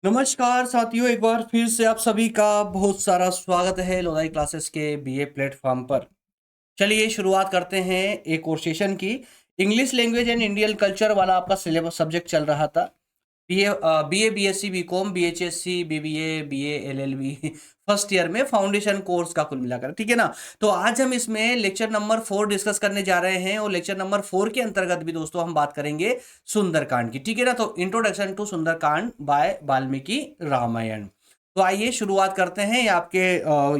नमस्कार साथियों, एक बार फिर से आप सभी का बहुत सारा स्वागत है लोनाई क्लासेस के बीए प्लेटफॉर्म पर। चलिए शुरुआत करते हैं एक और सेशन की। English language and Indian culture वाला आपका सिलेबस सब्जेक्ट चल रहा था। बीए बीएससी बीकॉम बीएचएससी BBA BA LLB first year में फाउंडेशन कोर्स का कुल मिलाकर, ठीक है ना। तो आज हम इसमें लेक्चर नंबर 4 डिस्कस करने जा रहे हैं और लेक्चर नंबर 4 के अंतर्गत भी दोस्तों हम बात करेंगे सुंदरकांड की, ठीक है ना। तो introduction to Sundarkand by Valmiki Ramayan. तो आइए शुरुआत करते हैं। ये आपके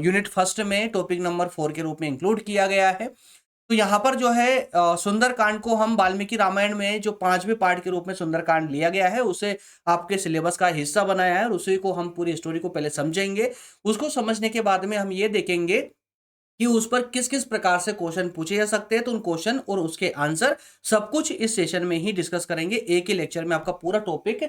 यूनिट फर्स्ट में टॉपिक नंबर 4 के रूप में इंक्लूड किया गया है। तो यहाँ पर जो है सुंदरकांड को हम वाल्मीकि रामायण में जो 5वें पार्ट के रूप में सुंदरकांड लिया गया है उसे आपके सिलेबस का हिस्सा बनाया है और उसी को हम पूरी स्टोरी को पहले समझेंगे। उसको समझने के बाद में हम ये देखेंगे कि उस पर किस किस प्रकार से क्वेश्चन पूछे जा सकते हैं। तो उन क्वेश्चन और उसके आंसर सब कुछ इस सेशन में ही डिस्कस करेंगे। एक ही लेक्चर में आपका पूरा टॉपिक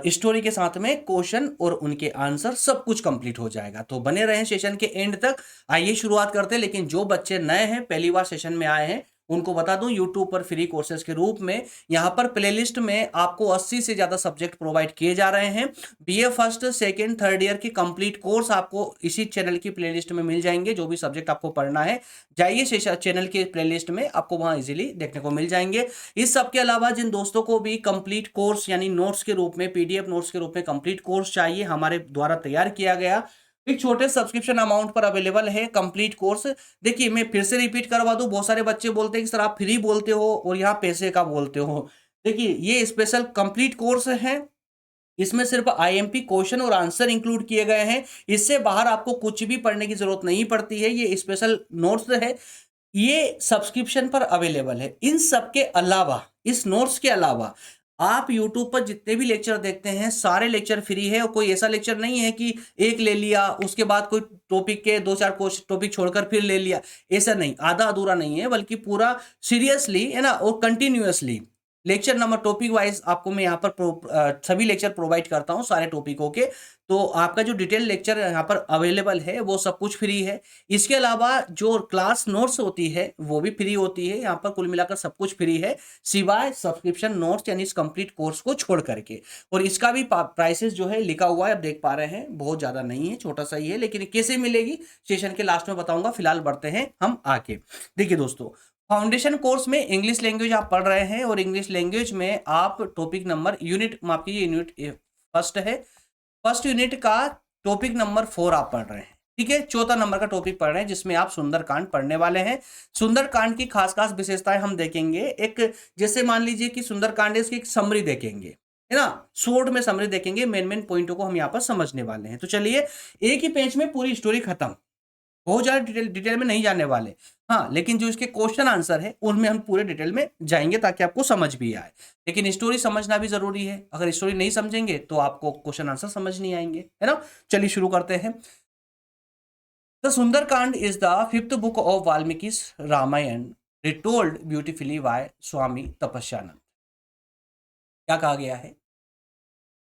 स्टोरी के साथ में क्वेश्चन और उनके आंसर सब कुछ कंप्लीट हो जाएगा। तो बने रहें सेशन के एंड तक। आइए शुरुआत करते हैं। लेकिन जो बच्चे नए हैं, पहली बार सेशन में आए हैं, उनको बता दूं यूट्यूब पर फ्री कोर्सेज के रूप में यहाँ पर प्लेलिस्ट में आपको 80 से ज्यादा सब्जेक्ट प्रोवाइड किए जा रहे हैं। BA first second third year की कंप्लीट कोर्स आपको इसी चैनल की प्लेलिस्ट में मिल जाएंगे। जो भी सब्जेक्ट आपको पढ़ना है जाइए चैनल के प्लेलिस्ट में, आपको वहां इजीली देखने को मिल जाएंगे। इस सब के अलावा जिन दोस्तों को भी कंप्लीट कोर्स यानी नोट्स के रूप में, पीडीएफ नोट्स के रूप में कंप्लीट कोर्स चाहिए, हमारे द्वारा तैयार किया गया एक छोटे सब्सक्रिप्शन अमाउंट पर अवेलेबल है कंप्लीट कोर्स। देखिए मैं फिर से रिपीट करवा दूं, बहुत सारे बच्चे बोलते हैं कि सर आप फ्री बोलते हो और यहाँ पैसे का बोलते हो। देखिए ये स्पेशल कंप्लीट कोर्स है। इसमें सिर्फ आईएमपी क्वेश्चन और आंसर इंक्लूड किए गए हैं। इससे बाहर आपको कुछ भी पढ़ने की जरूरत नहीं पड़ती है। ये स्पेशल नोट्स है, ये सब्सक्रिप्शन पर अवेलेबल है। इन सब के अलावा, इस नोट्स के अलावा आप YouTube पर जितने भी लेक्चर देखते हैं सारे लेक्चर फ्री है। और कोई ऐसा लेक्चर नहीं है कि एक ले लिया उसके बाद कोई टॉपिक के दो चार टॉपिक छोड़कर फिर ले लिया। ऐसा नहीं, आधा अधूरा नहीं है, बल्कि पूरा सीरियसली है ना और continuously lecture number topic wise आपको मैं यहाँ पर सभी लेक्चर प्रोवाइड करता हूँ सारे टॉपिकों के। तो आपका जो डिटेल लेक्चर यहाँ पर अवेलेबल है वो सब कुछ फ्री है। इसके अलावा जो क्लास नोट्स होती है वो भी फ्री होती है। यहाँ पर कुल मिलाकर सब कुछ फ्री है सिवाय सब्सक्रिप्शन नोट्स यानी इस कंप्लीट कोर्स को छोड़ करके। और इसका भी प्राइसेस जो है लिखा हुआ है, आप देख पा रहे हैं, बहुत ज्यादा नहीं है, छोटा सा ही है। लेकिन कैसे मिलेगी सेशन के लास्ट में बताऊंगा। फिलहाल बढ़ते हैं हम आगे। देखिए दोस्तों, फाउंडेशन कोर्स में इंग्लिश लैंग्वेज आप पढ़ रहे हैं और इंग्लिश लैंग्वेज में आप टॉपिक नंबर यूनिट माफ कीजिए यूनिट फर्स्ट है, फर्स्ट यूनिट का टॉपिक नंबर 4 आप पढ़ रहे हैं, ठीक है। चौथा नंबर का टॉपिक पढ़ रहे हैं जिसमें आप सुंदरकांड पढ़ने वाले हैं। सुंदरकांड की खास खास विशेषताएं हम देखेंगे। एक जैसे मान लीजिए कि सुंदरकांड है, इसकी एक समरी देखेंगे, है ना, शॉर्ट में समरी देखेंगे। मेन मेन पॉइंटों को हम यहाँ पर समझने वाले हैं। तो चलिए, एक ही पेज में पूरी स्टोरी खत्म, बहुत ज्यादा डिटेल में नहीं जाने वाले। हाँ, लेकिन जो इसके क्वेश्चन आंसर है उनमें हम पूरे डिटेल में जाएंगे ताकि आपको समझ भी आए। लेकिन स्टोरी समझना भी जरूरी है। अगर स्टोरी नहीं समझेंगे तो आपको क्वेश्चन आंसर समझ नहीं आएंगे, है ना। चलिए शुरू करते हैं। The Sundarkand is the fifth book of Valmiki Ramayana, retold beautifully by Swami Tapasyananda. क्या कहा गया है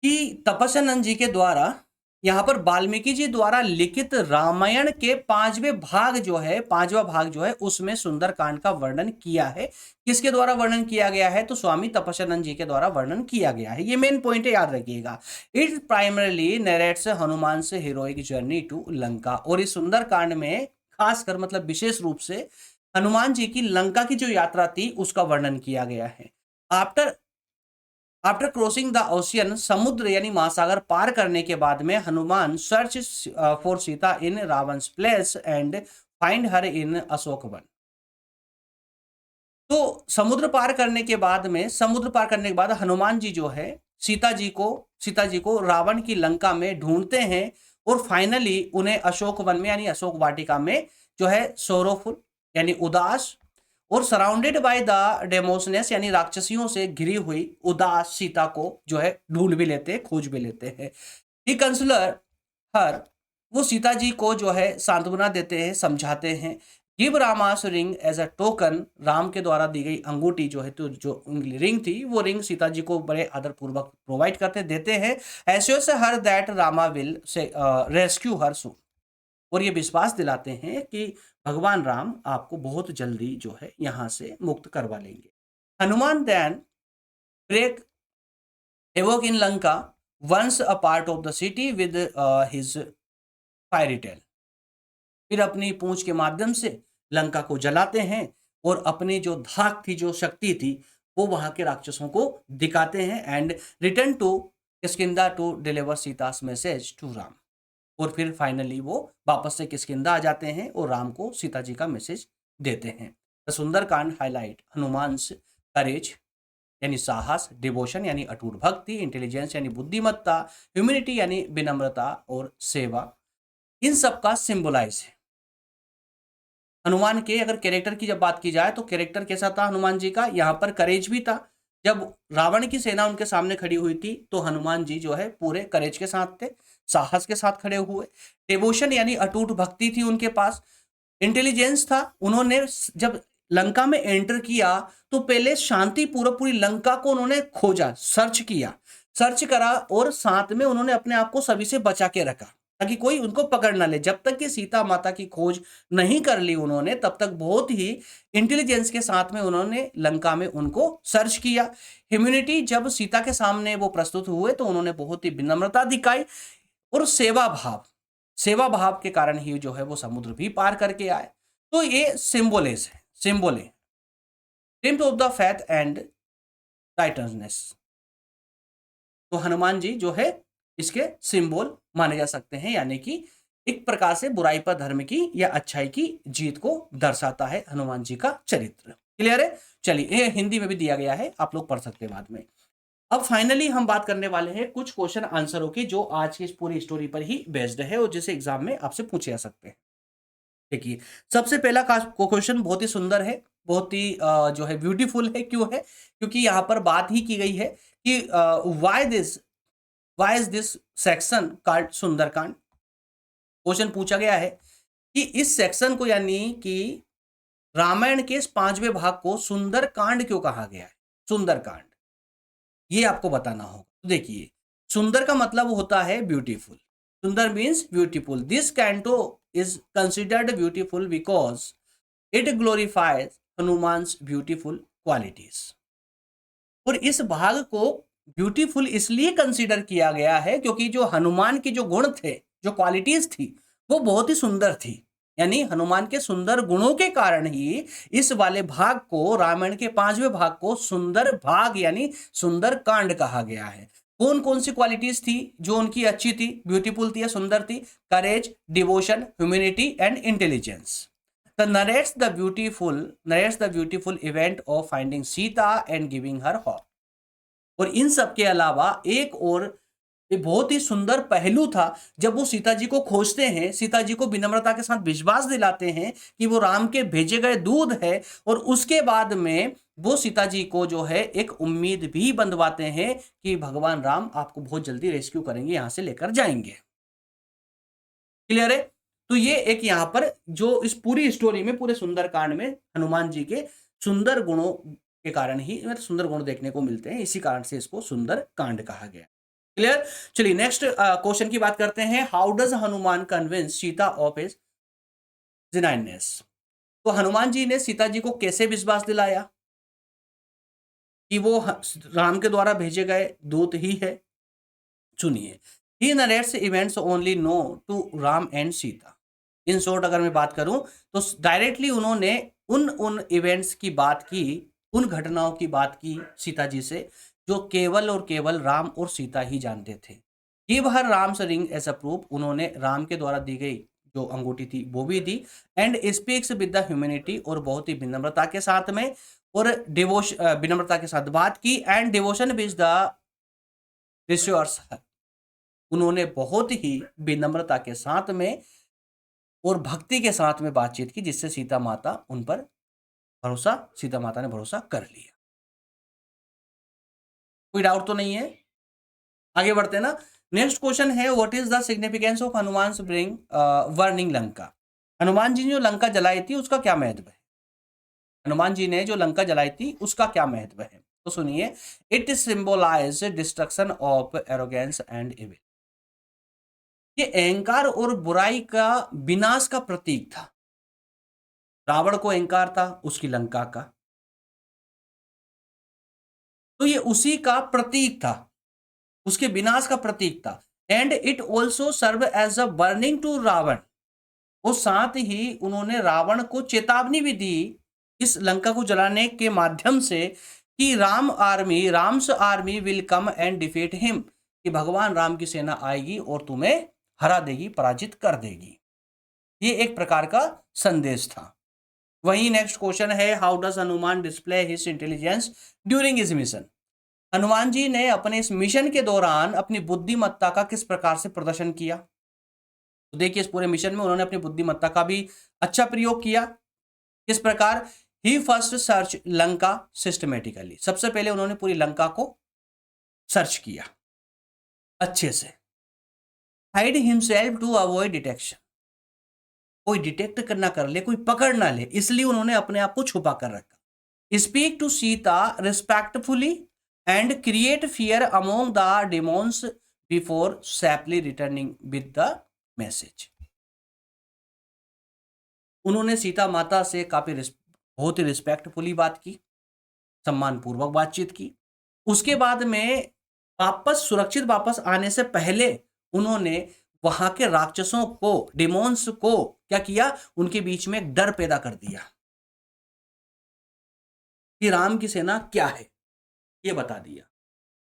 कि तपस्यानंद जी के द्वारा, यहाँ पर वाल्मीकि जी द्वारा लिखित रामायण के 5वां भाग जो है उसमें सुंदरकांड का वर्णन किया है। किसके द्वारा वर्णन किया गया है? तो स्वामी तपस्यानंद जी के द्वारा वर्णन किया गया है। ये मेन पॉइंट है, याद रखिएगा। इट प्राइमरली नरेट्स हनुमान से हीरोइक जर्नी टू लंका। और इस सुंदरकांड में खासकर मतलब विशेष रूप से हनुमान जी की लंका की जो यात्रा थी उसका वर्णन किया गया है। After after crossing the ocean, समुद्र यानी महासागर पार करने के बाद में Hanuman search for Sita in Ravana's place and find her in Ashok Van. तो समुद्र पार करने के बाद हनुमान जी जो है सीता जी को रावण की लंका में ढूंढते हैं और फाइनली उन्हें अशोक वन में यानी अशोक वाटिका में जो है सोरोफुल यानी उदास और सराउंडेड बाय द डेमोसनेस यानी राक्षसियों से घिरी हुई उदास सीता को जो है ढूंढ भी लेते हैं, खोज भी लेते हैं। ही कंसुलर हर, वो सीता जी को जो है सांत्वना देते हैं, समझाते हैं। Give Rama's ring as a token, Ram के द्वारा दी गई अंगूठी जो है, तो जो रिंग थी वो रिंग सीता जी को बड़े आदर पूर्वक प्रोवाइड करते देते हैं। Assure her that Rama will say rescue her soon. और ये विश्वास दिलाते हैं कि भगवान राम आपको बहुत जल्दी जो है यहाँ से मुक्त करवा लेंगे। Hanuman then break havoc in Lanka once a part of the city with his fiery tail. फिर अपनी पूंछ के माध्यम से लंका को जलाते हैं और अपनी जो धाक थी, जो शक्ति थी, वो वहां के राक्षसों को दिखाते हैं and return to Kishkindha to deliver Sita's message to Ram. और फिर फाइनली वो वापस से किष्किंधा आ जाते हैं और राम को सीता जी का मैसेज देते हैं। द सुंदरकांड हाईलाइट हनुमान्स करेज यानी साहस, डिवोशन यानी अटूट भक्ति, इंटेलिजेंस यानी बुद्धिमत्ता, ह्यूमिनिटी यानी विनम्रता और सेवा, इन सब का सिंबलाइज है। हनुमान के अगर कैरेक्टर की जब बात की जाए तो कैरेक्टर कैसा था हनुमान जी का, यहाँ पर करेज भी था। जब रावण की सेना उनके सामने खड़ी हुई थी तो हनुमान जी जो है पूरे करेज के साथ थे, साहस के साथ खड़े हुए। डिवोशन यानी अटूट भक्ति थी उनके पास। इंटेलिजेंस था, उन्होंने जब लंका में एंटर किया तो पहले शांति पूर्वक पूरी लंका को उन्होंने खोजा, सर्च करा और साथ में उन्होंने अपने आप को सभी से बचा के रखा ताकि कोई उनको पकड़ ना ले। जब तक कि सीता माता की खोज नहीं कर ली उन्होंने, तब तक बहुत ही इंटेलिजेंस के साथ में उन्होंने लंका में उनको सर्च किया। ह्यूमैनिटी, जब सीता के सामने वो प्रस्तुत हुए तो उन्होंने बहुत ही विनम्रता दिखाई और सेवा भाव के कारण ही जो है वो समुद्र भी पार करके आए। तो ये सिंबल है टिम्प ऑफ द फैथ एंड टाइटननेस। तो हनुमान जी जो है इसके सिंबल माने जा सकते हैं, यानी कि एक प्रकार से बुराई पर धर्म की या अच्छाई की जीत को दर्शाता है हनुमान जी का चरित्र। क्लियर है? चलिए, ये हिंदी में भी दिया गया है, आप लोग पढ़ सकते हैं बाद में। अब फाइनली हम बात करने वाले हैं कुछ क्वेश्चन आंसरों की जो आज की इस पूरी स्टोरी पर ही बेस्ड है और जिसे एग्जाम में आपसे पूछे जा सकते हैं। देखिए, सबसे पहला क्वेश्चन बहुत ही सुंदर है, बहुत ही जो है ब्यूटीफुल है। क्यों है? क्योंकि यहाँ पर बात ही की गई है कि why is this section called Sundarkand. Question पूछा गया है कि इस सेक्शन को यानी कि रामायण के इस 5वें भाग को सुंदरकांड क्यों कहा गया है? सुंदरकांड, ये आपको बताना होगा। तो देखिए, सुंदर का मतलब होता है ब्यूटीफुल। सुंदर means beautiful. This canto is considered beautiful because it glorifies Hanuman's beautiful qualities. और इस भाग को ब्यूटीफुल इसलिए कंसिडर किया गया है क्योंकि जो हनुमान के जो गुण थे, जो क्वालिटीज थी, वो बहुत ही सुंदर थी। यानी हनुमान के सुंदर गुणों के कारण ही इस वाले भाग को, रामायण के 5वें भाग को सुंदर भाग यानी सुंदर कांड कहा गया है। कौन कौन सी क्वालिटीज थी जो उनकी अच्छी थी, ब्यूटीफुल थी या सुंदर थी? Courage, devotion, humanity and intelligence. narrates the beautiful event of finding Sita and giving her hope। और इन सब के अलावा एक और बहुत ही सुंदर पहलू था, जब वो सीता जी को खोजते हैं, सीता जी को विनम्रता के साथ विश्वास दिलाते हैं कि वो राम के भेजे गए दूध है, और उसके बाद में वो सीता जी को जो है एक उम्मीद भी बंधवाते हैं कि भगवान राम आपको बहुत जल्दी रेस्क्यू करेंगे, यहां से लेकर जाएंगे। क्लियर है? तो ये एक यहाँ पर जो इस पूरी स्टोरी में, पूरे सुंदरकांड में हनुमान जी के सुंदर गुणों के कारण ही सुंदर गुण देखने को मिलते हैं, इसी कारण से इसको सुंदर कांड कहा गया। क्लियर? चलिए, नेक्स्ट क्वेश्चन की बात करते हैं। How does Hanuman convince Sita of his genuineness? तो हनुमान जी ने सीता जी को कैसे विश्वास दिलाया कि वो राम के द्वारा भेजे गए दूत ही है? सुनिए, he narrates events only know to Ram and Sita. In short अगर मैं बात करूं तो डायरेक्टली उन्होंने उन इवेंट्स की बात की, उन घटनाओं की बात की सीता जी से जो केवल और केवल राम और सीता ही जानते थे। Give her Ram's ring as a proof. उन्होंने राम के द्वारा दी गई जो अंगूठी थी वो भी दी। And speaks with the humanity, और बहुत ही विनम्रता के साथ में, और विनम्रता के साथ बात की। And devotion with the resources. उन्होंने बहुत ही विनम्रता के साथ में और भक्ति के साथ में बातचीत की, जिससे सीता माता उन पर सीता माता ने भरोसा कर लिया। कोई डाउट तो नहीं है? आगे बढ़ते हैं ना। नेक्स्ट क्वेश्चन है, what is the significance of Hanuman bring burning Lanka? Hanuman ji ने जो लंका जलाई थी उसका क्या महत्व है? हनुमान जी ने जो लंका जलाई थी उसका क्या महत्व है? तो सुनिए, it symbolise destruction of arrogance and evil. ये अहंकार और बुराई का विनाश का प्रतीक था। रावण को अहंकार था उसकी लंका का, तो ये उसी का प्रतीक था। उसके विनाश का प्रतीक था। And it also serve as a warning to Ravan, और साथ ही उन्होंने रावण को चेतावनी भी दी इस लंका को जलाने के माध्यम से कि Ram's army will come and defeat him, कि भगवान राम की सेना आएगी और तुम्हें हरा देगी, पराजित कर देगी। ये एक प्रकार का संदेश था। वही नेक्स्ट क्वेश्चन है, how does Hanuman display his intelligence during his mission. Hanuman ji ने अपने इस मिशन के दौरान अपनी बुद्धिमत्ता का किस प्रकार से प्रदर्शन किया। तो देखिए इस पूरे मिशन में उन्होंने अपनी बुद्धिमत्ता का भी अच्छा प्रयोग किया। किस प्रकार, ही फर्स्ट सर्च लंका सिस्टमेटिकली, सबसे पहले उन्होंने पूरी लंका को सर्च किया अच्छे से। Hide himself to avoid detection, कोई डिटेक्ट करना कर ले, कोई पकड़ ना ले, इसलिए उन्होंने अपने आप को छुपा कर रखा। Speak to Sita respectfully and create fear among the demons before safely returning with the message. उन्होंने सीता माता से काफी बहुत ही रिस्पेक्टफुली बात की, सम्मान पूर्वक बातचीत की। उसके बाद में सुरक्षित वापस आने से पहले उन्होंने वहां के राक्षसों को, डिमोन्स को क्या किया, उनके बीच में एक डर पैदा कर दिया कि राम की सेना क्या है, ये बता दिया।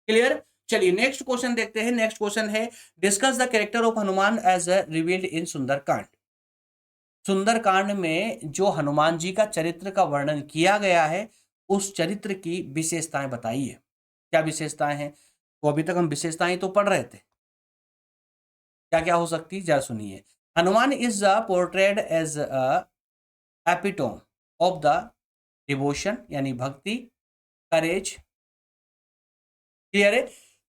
क्लियर। चलिए नेक्स्ट क्वेश्चन देखते हैं। नेक्स्ट क्वेश्चन है, discuss the character of Hanuman as revealed in Sundarkand. Sundarkand में जो हनुमान जी का चरित्र का वर्णन किया गया है, उस चरित्र की विशेषताएं बताइए। क्या विशेषताएं हैं? वो अभी तक हम विशेषताएं तो पढ़ रहे थे, क्या क्या हो सकती है, जरा सुनिए। Hanuman is portrayed as epitome of the devotion, यानी भक्ति, करेज। क्लियर है।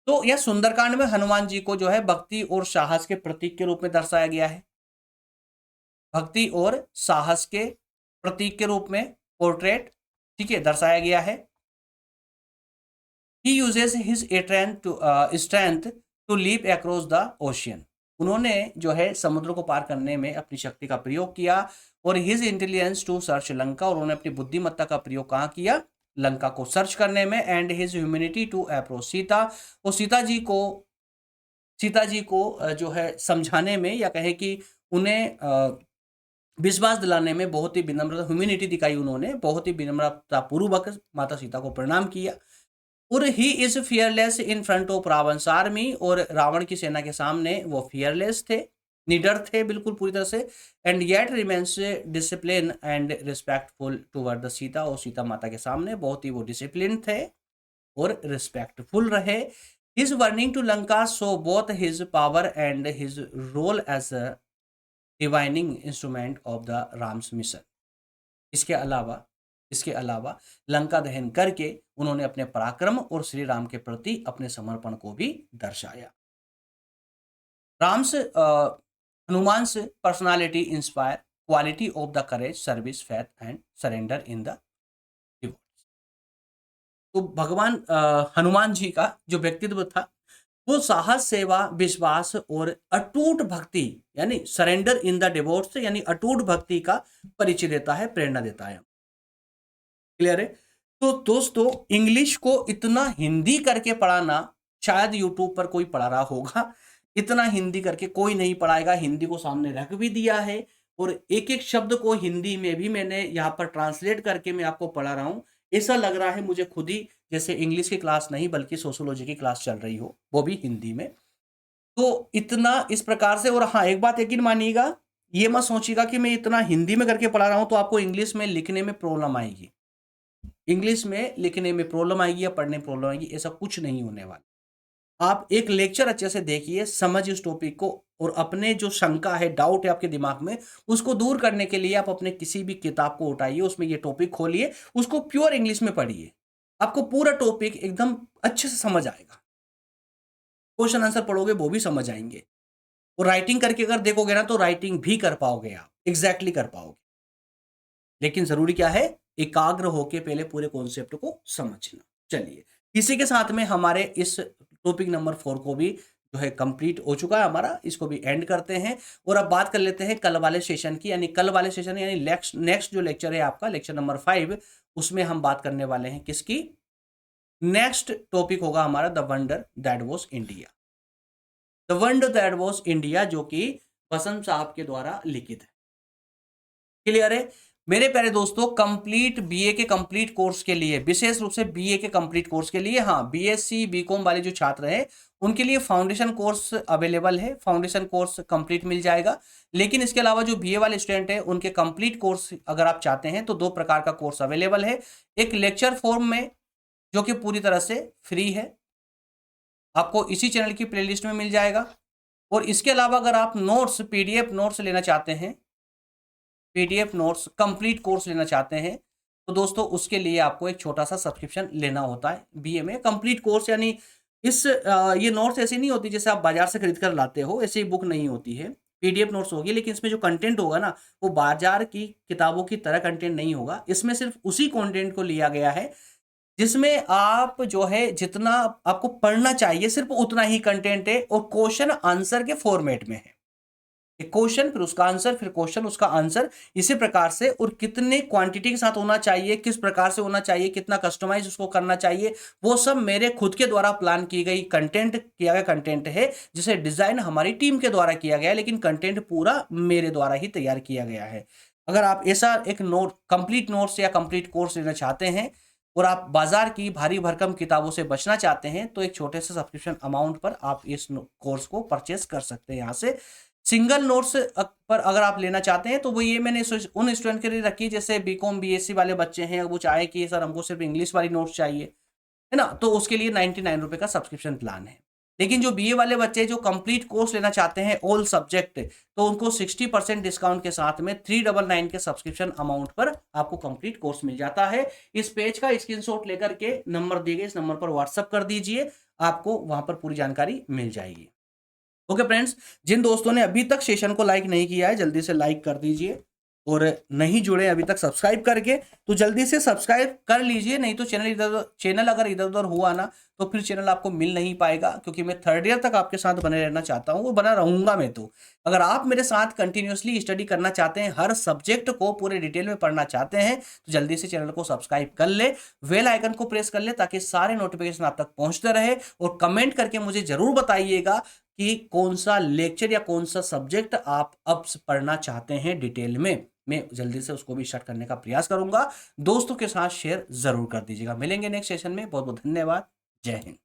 तो यह सुंदरकांड में हनुमान जी को जो है भक्ति और साहस के प्रतीक के रूप में दर्शाया गया है। भक्ति और साहस के प्रतीक के रूप में पोर्ट्रेट, ठीक है, दर्शाया गया है। He uses his strength to leap across the ocean. उन्होंने जो है समुद्र को पार करने में अपनी शक्ति का प्रयोग किया। और his intelligence to search Lanka, और उन्होंने अपनी बुद्धिमत्ता का प्रयोग कहाँ किया, लंका को सर्च करने में। And his humanity to approach Sita, और सीता जी को जो है समझाने में, या कहे कि उन्हें विश्वास दिलाने में बहुत ही विनम्रता, ह्यूमैनिटी दिखाई उन्होंने, बहुत ही विनम्रता पूर्वक माता सीता को प्रणाम किया। और he is fearless in front of Ravana's army, और रावण की सेना के सामने वो फियरलेस थे, निडर थे बिल्कुल पूरी तरह से। And yet remains discipline and respectful toward the Sita, और सीता माता के सामने बहुत ही वो डिसिप्लिन थे और रिस्पेक्टफुल रहे। His warning to Lanka so both his power and his role as a divining instrument of the Ram's mission. इसके अलावा लंका दहन करके उन्होंने अपने पराक्रम और श्री राम के प्रति अपने समर्पण को भी दर्शाया। हनुमान से personality inspire quality of the courage, service, faith and surrender in the devotees. तो भगवान हनुमान जी का जो व्यक्तित्व था, वो साहस, सेवा, विश्वास और अटूट भक्ति, यानी सरेंडर इन द डिवोट्स, यानी अटूट भक्ति का परिचय देता है, प्रेरणा देता है। क्लियर है। तो दोस्तों इंग्लिश को इतना हिंदी करके पढ़ाना, शायद यूट्यूब पर कोई पढ़ा रहा होगा, इतना हिंदी करके कोई नहीं पढ़ाएगा। हिंदी को सामने रख भी दिया है, और एक एक शब्द को हिंदी में भी मैंने यहाँ पर ट्रांसलेट करके मैं आपको पढ़ा रहा हूँ। ऐसा लग रहा है मुझे खुद ही जैसे इंग्लिश की क्लास नहीं बल्कि सोशियोलॉजी की क्लास चल रही हो, वो भी हिंदी में। तो इतना इस प्रकार से। और हाँ, एक बात यकीन मानिएगा, ये मत सोचिएगा कि मैं इतना हिंदी में करके पढ़ा रहा हूँ तो आपको इंग्लिश में लिखने में प्रॉब्लम आएगी, इंग्लिश में लिखने में प्रॉब्लम आएगी या पढ़ने में प्रॉब्लम आएगी, ऐसा कुछ नहीं होने वाला। आप एक लेक्चर अच्छे से देखिए, समझ इस टॉपिक को, और अपने जो शंका है, डाउट है आपके दिमाग में, उसको दूर करने के लिए आप अपने किसी भी किताब को उठाइए, उसमें ये टॉपिक खोलिए, उसको प्योर इंग्लिश में पढ़िए, आपको पूरा टॉपिक एकदम अच्छे से समझ आएगा। क्वेश्चन आंसर पढ़ोगे वो भी समझ आएंगे, और राइटिंग करके अगर देखोगे ना तो राइटिंग भी कर पाओगे, आप एग्जैक्टली कर पाओगे। लेकिन जरूरी क्या है, एकाग्र होकर पहले पूरे कॉन्सेप्ट को समझना। चलिए, इसी के साथ में हमारे इस टॉपिक नंबर 4 को भी जो है कंप्लीट हो चुका है हमारा, इसको भी एंड करते हैं। और अब बात कर लेते हैं कल वाले सेशन की, यानी कल वाले सेशन यानी नेक्स्ट जो लेक्चर है आपका, लेक्चर नंबर 5, उसमें हम बात करने वाले हैं किसकी, नेक्स्ट टॉपिक होगा हमारा the wonder that was India. The wonder that was India, जो कि बसंत साहब के द्वारा लिखित है। क्लियर है मेरे प्यारे दोस्तों? कंप्लीट बीए के कंप्लीट कोर्स के लिए, विशेष रूप से बीए के कंप्लीट कोर्स के लिए, हाँ, बीएससी बीकॉम वाले जो छात्र हैं उनके लिए फाउंडेशन कोर्स अवेलेबल है, फाउंडेशन कोर्स कंप्लीट मिल जाएगा। लेकिन इसके अलावा जो बीए वाले स्टूडेंट हैं उनके कंप्लीट कोर्स अगर आप चाहते हैं तो दो प्रकार का कोर्स अवेलेबल है। एक लेक्चर फॉर्म में जो कि पूरी तरह से फ्री है, आपको इसी चैनल की प्लेलिस्ट में मिल जाएगा। और इसके अलावा अगर आप नोट्स, पीडीएफ नोट्स लेना चाहते हैं, पीडीएफ नोट्स कंप्लीट कोर्स लेना चाहते हैं, तो दोस्तों उसके लिए आपको एक छोटा सा सब्सक्रिप्शन लेना होता है बीए में। कंप्लीट कोर्स यानी ये नोट्स ऐसी नहीं होती जैसे आप बाजार से खरीद कर लाते हो, ऐसी बुक नहीं होती है। पीडीएफ नोट्स होगी, लेकिन इसमें जो कंटेंट होगा ना वो बाजार की किताबों की तरह कंटेंट नहीं होगा। इसमें सिर्फ उसी कंटेंट को लिया गया है जिसमें आप जो है जितना आपको पढ़ना चाहिए सिर्फ उतना ही कंटेंट है, और क्वेश्चन आंसर के फॉर्मेट में है। एक क्वेश्चन फिर उसका आंसर, फिर क्वेश्चन उसका आंसर, इसी प्रकार से। और कितने क्वांटिटी के साथ होना चाहिए, किस प्रकार से होना चाहिए, कितना कस्टमाइज उसको करना चाहिए, वो सब मेरे खुद के द्वारा प्लान की गई कंटेंट, किया गया कंटेंट है, जिसे डिजाइन हमारी टीम के द्वारा किया गया है, लेकिन कंटेंट पूरा मेरे द्वारा ही तैयार किया गया है। अगर आप ऐसा एक नोट, कंप्लीट नोट्स या कंप्लीट कोर्स लेना चाहते हैं और आप बाजार की भारी भरकम किताबों से बचना चाहते हैं, तो एक छोटे से सब्सक्रिप्शन अमाउंट पर आप इस कोर्स को परचेस कर सकते हैं यहाँ से। सिंगल नोट्स पर अगर आप लेना चाहते हैं तो वो ये मैंने उन स्टूडेंट के लिए रखी जैसे बीकॉम बीएससी वाले बच्चे हैं, वो चाहे कि सर हमको सिर्फ इंग्लिश वाली नोट्स चाहिए, है ना, तो उसके लिए 99 रुपए का सब्सक्रिप्शन प्लान है। लेकिन जो बीए वाले बच्चे जो कंप्लीट कोर्स लेना चाहते हैं ऑल सब्जेक्ट, तो उनको 60% डिस्काउंट के साथ में 399 के सब्सक्रिप्शन अमाउंट पर आपको कंप्लीट कोर्स मिल जाता है। इस पेज का स्क्रीनशॉट लेकर के नंबर दिए गए इस नंबर पर व्हाट्सअप कर दीजिए, आपको वहां पर पूरी जानकारी मिल जाएगी। ओके फ्रेंड्स, जिन दोस्तों ने अभी तक सेशन को लाइक नहीं किया है जल्दी से लाइक कर दीजिए, और नहीं जुड़े अभी तक सब्सक्राइब करके तो जल्दी से सब्सक्राइब कर लीजिए। नहीं तो चैनल अगर इधर उधर हुआ ना तो फिर चैनल आपको मिल नहीं पाएगा, क्योंकि मैं थर्ड ईयर तक आपके साथ बने रहना चाहता हूँ, वो बना रहूंगा मैं। तो अगर आप मेरे साथ कंटिन्यूअसली स्टडी करना चाहते हैं, हर सब्जेक्ट को पूरे डिटेल में पढ़ना चाहते हैं, तो जल्दी से चैनल को सब्सक्राइब कर ले, बेल आइकन को प्रेस कर ले, ताकि सारे नोटिफिकेशन आप तक पहुंचते रहे। और कमेंट करके मुझे जरूर बताइएगा कि कौन सा लेक्चर या कौन सा सब्जेक्ट आप अब पढ़ना चाहते हैं डिटेल में। मैं जल्दी से उसको भी स्टार्ट करने का प्रयास करूंगा। दोस्तों के साथ शेयर जरूर कर दीजिएगा। मिलेंगे नेक्स्ट सेशन में। बहुत बहुत धन्यवाद। जय हिंद।